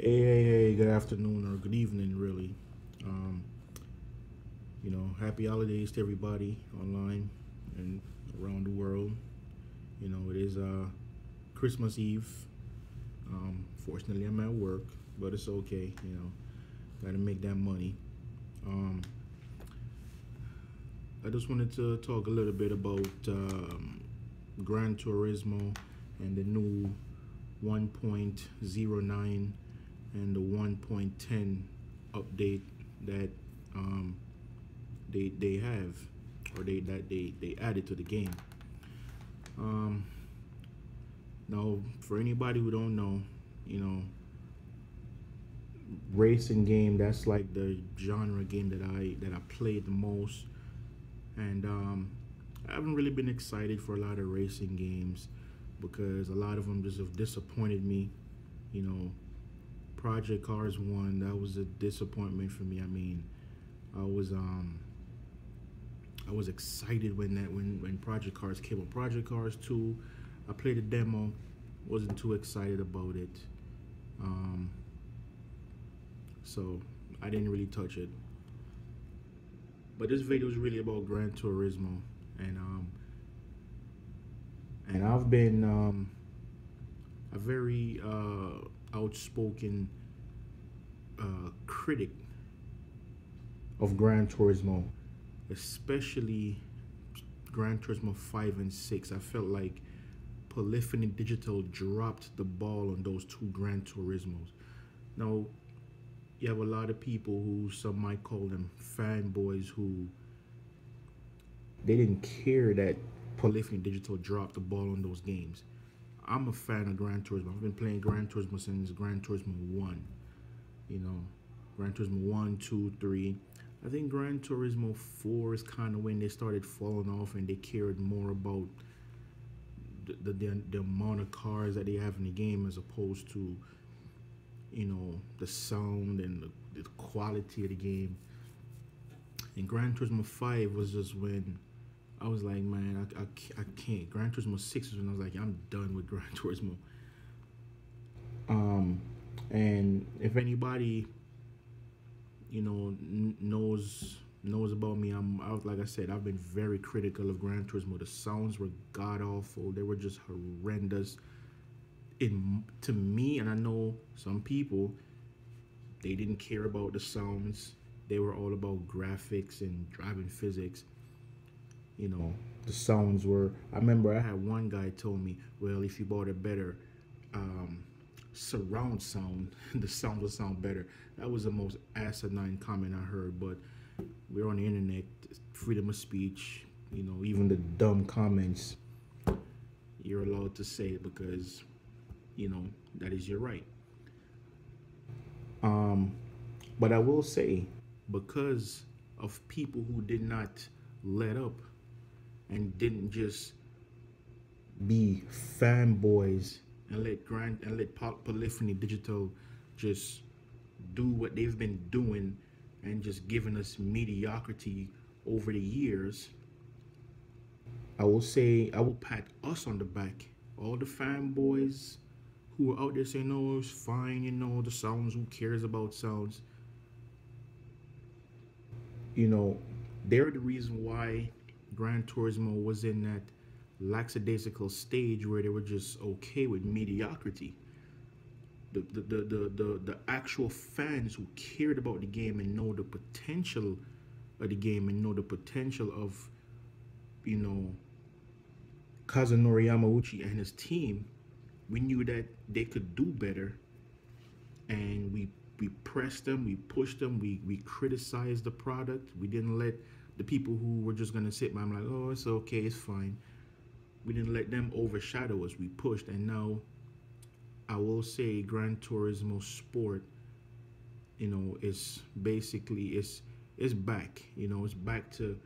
Hey, good afternoon or good evening, really. Um, Happy holidays to everybody online and around the world. It is Christmas Eve. Fortunately, I'm at work, but it's okay. Got to make that money. Um, I just wanted to talk a little bit about Gran Turismo and the new 1.09 and the 1.10 update that um, they have, or they added to the game. Um, Now, for anybody who don't know, you know, racing game, that's like the genre game that I played the most, and I haven't really been excited for a lot of racing games because a lot of them just have disappointed me. You know, Project Cars 1, that was a disappointment for me. I mean, I was um I was excited when Project Cars came up. Project Cars 2, I played a demo, wasn't too excited about it. Um, so I didn't really touch it. But this video is really about Gran Turismo, and I've been a very outspoken critic of Gran Turismo, especially Gran Turismo 5 and 6. I felt like Polyphony Digital dropped the ball on those two Gran Turismos. Now, you have a lot of people who some might call them fanboys who they didn't care that Polyphony Digital dropped the ball on those games. I'm a fan of Gran Turismo. I've been playing Gran Turismo since Gran Turismo 1. You know, Gran Turismo 1, 2, 3. I think Gran Turismo 4 is kind of when they started falling off and they cared more about the amount of cars that they have in the game as opposed to, the sound and the quality of the game. And Gran Turismo 5 was just when I was like, man, I can't. Gran Turismo 6 was when I was like, I'm done with Gran Turismo. Um, and if anybody, knows about me, like I said, I've been very critical of Gran Turismo. The sounds were god awful. They were just horrendous. To me, and I know some people, they didn't care about the sounds. They were all about graphics and driving physics. The sounds were. I remember I had one guy told me, well, if you bought a better um, surround sound, the sound would sound better. That was the most asinine comment I heard. But we're on the internet, freedom of speech. Even the dumb comments, you're allowed to say it because that is your right. Um, but I will say, because of people who did not let up and didn't just be fanboys and let Polyphony Digital just do what they've been doing and just giving us mediocrity over the years, I will say, I will pat us on the back. All the fanboys who are out there saying, no, it's fine, the sounds, who cares about sounds? They're the reason why Gran Turismo was in that lackadaisical stage where they were just okay with mediocrity. The actual fans who cared about the game and know the potential of the game and know the potential of, you know, Kazunori Yamauchi and his team, we knew that they could do better, and we pressed them, we pushed them, we criticized the product. We didn't let the people who were just gonna sit by, I'm like, oh, it's okay, it's fine. We didn't let them overshadow us. We pushed, and now I will say Gran Turismo Sport, is basically it's back. It's back to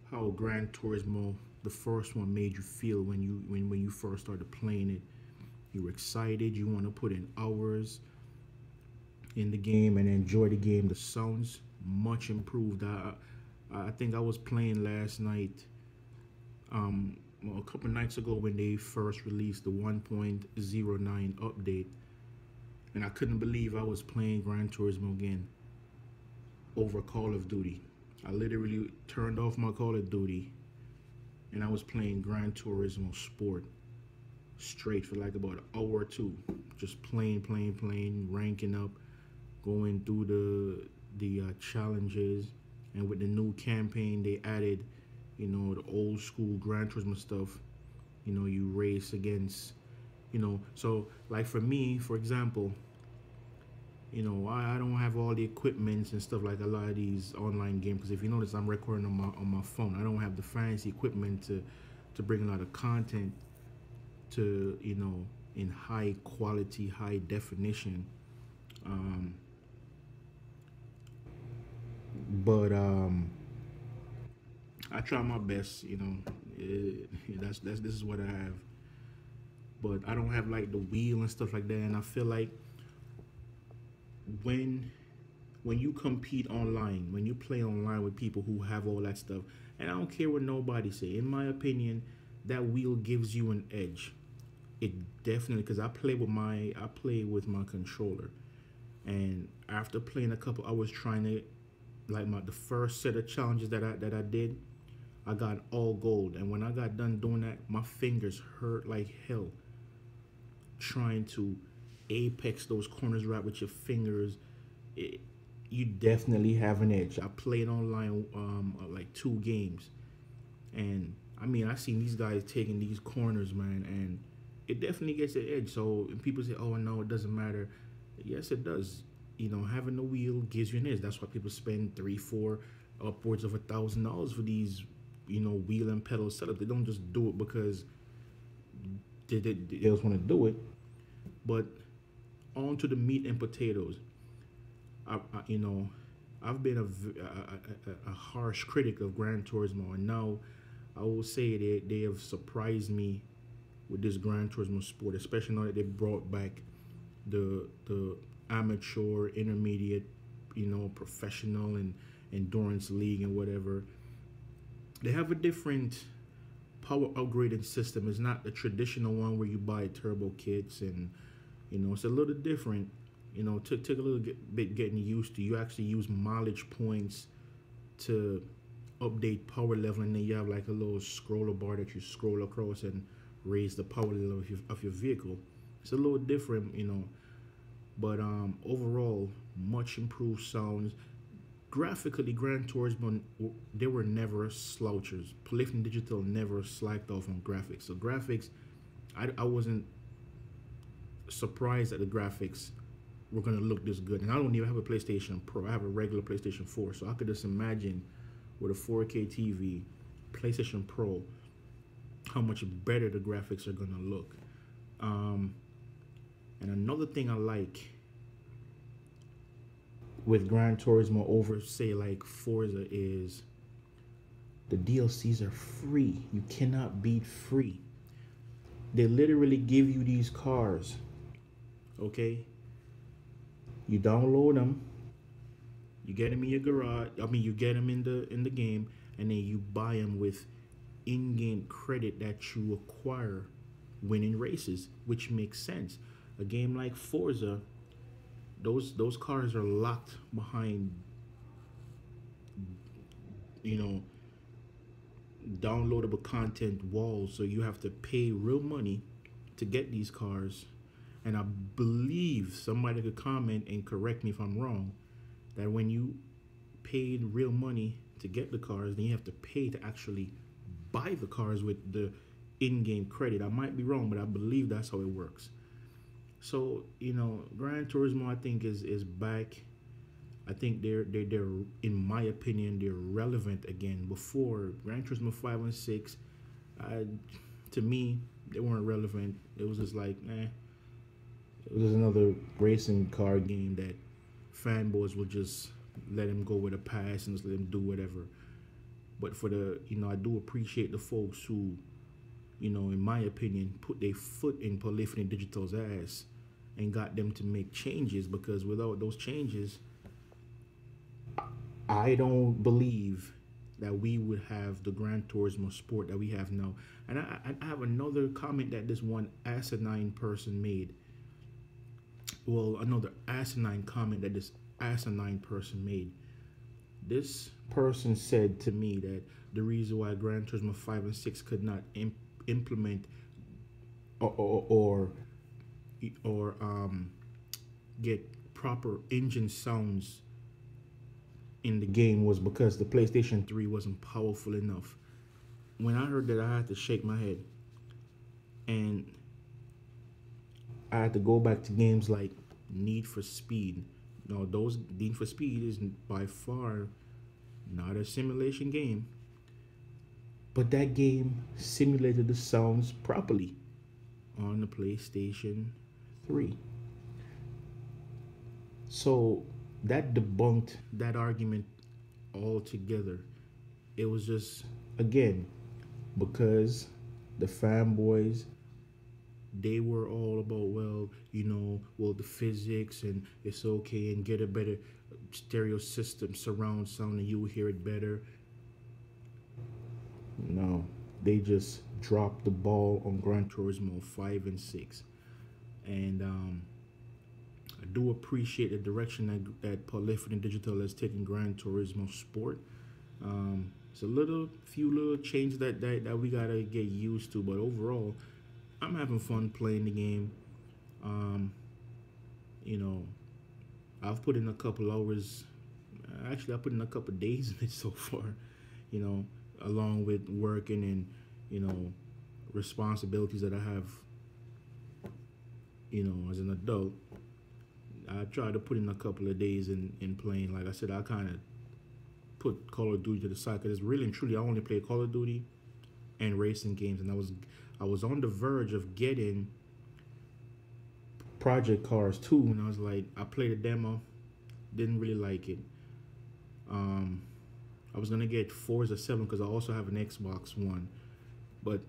how Gran Turismo, the first one, made you feel when you first started playing it. You were excited. You want to put in hours in the game and enjoy the game. The sounds much improved. I think I was playing last night. Well, a couple nights ago when they first released the 1.09 update, and I couldn't believe I was playing Gran Turismo again over Call of Duty. I literally turned off my Call of Duty and I was playing Gran Turismo Sport straight for like about an hour or two, just playing, ranking up, going through the challenges. And with the new campaign, they added, the old school Gran Turismo stuff. You race against, so like for me, for example, I don't have all the equipments and stuff like a lot of these online games, because if you notice, I'm recording on my phone. I don't have the fancy equipment to bring a lot of content to in high quality, high definition. Um, but I try my best. That's this is what I have. But I don't have like the wheel and stuff like that. And I feel like when when you compete online, when you play online with people who have all that stuff, and I don't care what nobody say. In my opinion, that wheel gives you an edge. It definitely, because I play with my controller, and after playing a couple hours trying to, like, the first set of challenges that I did, I got all gold, and when I got done doing that, my fingers hurt like hell trying to apex those corners right with your fingers. It, you definitely have an edge. I played online like 2 games, and I mean I seen these guys taking these corners, man, and it definitely gets an edge. So and people say, "Oh no, it doesn't matter." Yes, it does. Having the wheel gives you an edge. That's why people spend 3, 4, upwards of $1,000 for these, wheel and pedal setup. They don't just do it because they just want to do it. But on to the meat and potatoes. I I've been a harsh critic of Gran Turismo, and now I will say they have surprised me with this Gran Turismo Sport, especially now that they brought back the amateur, intermediate, professional and endurance league and whatever. They have a different power upgrading system. It's not the traditional one where you buy turbo kits, and it's a little different. Took a little bit getting used to. You actually use mileage points to update power level, and then you have like a little scroller bar that you scroll across and raise the power level of your vehicle. It's a little different, but overall, much improved sounds. Graphically, Gran Turismo, they were never slouchers. Polyphony Digital never slacked off on graphics. So graphics, I wasn't surprised that the graphics were gonna look this good. And I don't even have a PlayStation Pro. I have a regular PlayStation 4. So I could just imagine with a 4K TV, PlayStation Pro, how much better the graphics are gonna look. And another thing I like with Gran Turismo over, say, like Forza, is the DLCs are free. You cannot beat free. They literally give you these cars, okay? You download them, you get them in your garage. I mean, you get them in the game, and then you buy them with in-game credit that you acquire winning races, which makes sense. A game like Forza, those cars are locked behind, you know, downloadable content walls, so you have to pay real money to get these cars. And I believe somebody could comment and correct me if I'm wrong, that when you paid real money to get the cars, then you have to pay to actually buy the cars with the in-game credit. I might be wrong, but I believe that's how it works. So, Gran Turismo, I think, is back. I think they're in my opinion, they're relevant again. Before, Gran Turismo 5 and 6, to me, they weren't relevant. It was just like, it was just another racing car game that fanboys would just let him go with a pass and just let him do whatever. But for I do appreciate the folks who, in my opinion, put their foot in Polyphony Digital's ass and got them to make changes, because without those changes, I don't believe that we would have the Gran Turismo Sport that we have now. And I have another comment that this one asinine person made. well, another asinine comment that this asinine person made. This person said to me that the reason why Gran Turismo 5 and 6 could not implement or get proper engine sounds in the game was because the PlayStation 3 wasn't powerful enough. When I heard that, I had to shake my head. And I had to go back to games like Need for Speed. No, those Need for Speed is by far not a simulation game, but that game simulated the sounds properly on the PlayStation 3. So that debunked that argument altogether. It was just, again, because the fanboys, they were all about, well, well, the physics and it's okay and get a better stereo system, surround sound, and you will hear it better. No, they just dropped the ball on Gran Turismo 5 and 6. And I do appreciate the direction that Prolific and Digital has taken Gran Turismo Sport. It's a few little changes that we gotta get used to, but overall, I'm having fun playing the game. You know, I've put in a couple hours. Actually, I put in a couple days in it so far. Along with working and responsibilities that I have. As an adult, I try to put in a couple of days in playing. Like I said, I kind of put Call of Duty to the side because really and truly I only play Call of Duty and racing games, and I was on the verge of getting Project Cars 2, and I was like, I played a demo, didn't really like it. I was gonna get Forza 7 because I also have an Xbox One, but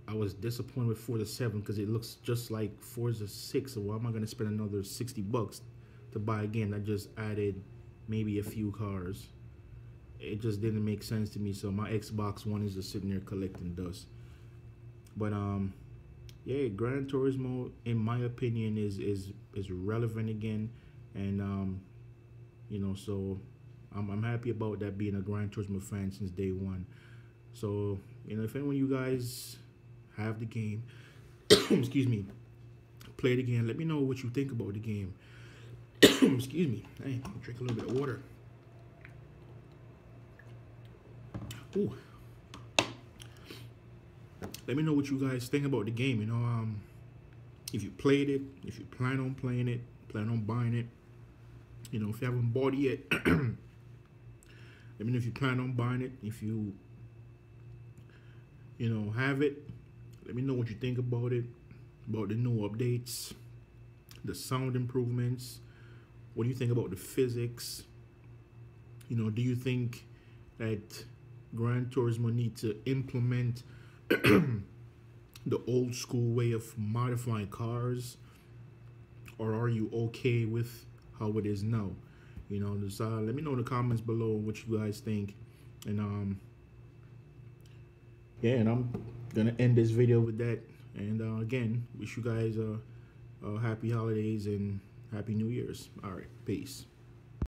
I was disappointed with Forza 7 because it looks just like Forza 6. So why am I gonna spend another $60 to buy again? I just added maybe a few cars. It just didn't make sense to me. So my Xbox One is just sitting there collecting dust. But yeah, Gran Turismo, in my opinion, is relevant again, and so I'm happy about that, being a Gran Turismo fan since day one. So if anyone of you guys have the game, excuse me, play it again. Let me know what you think about the game. Excuse me. Hey, drink a little bit of water. Ooh. Let me know what you guys think about the game. If you played it, if you plan on playing it, plan on buying it. If you haven't bought it yet, let me know if you plan on buying it. If you have it, let me know what you think about it, about the new updates, the sound improvements. What do you think about the physics? Do you think that Gran Turismo needs to implement the old school way of modifying cars, or are you okay with how it is now? Just let me know in the comments below what you guys think. And yeah, and I'm gonna end this video with that. And again, wish you guys happy holidays and happy New Year's. All right, peace.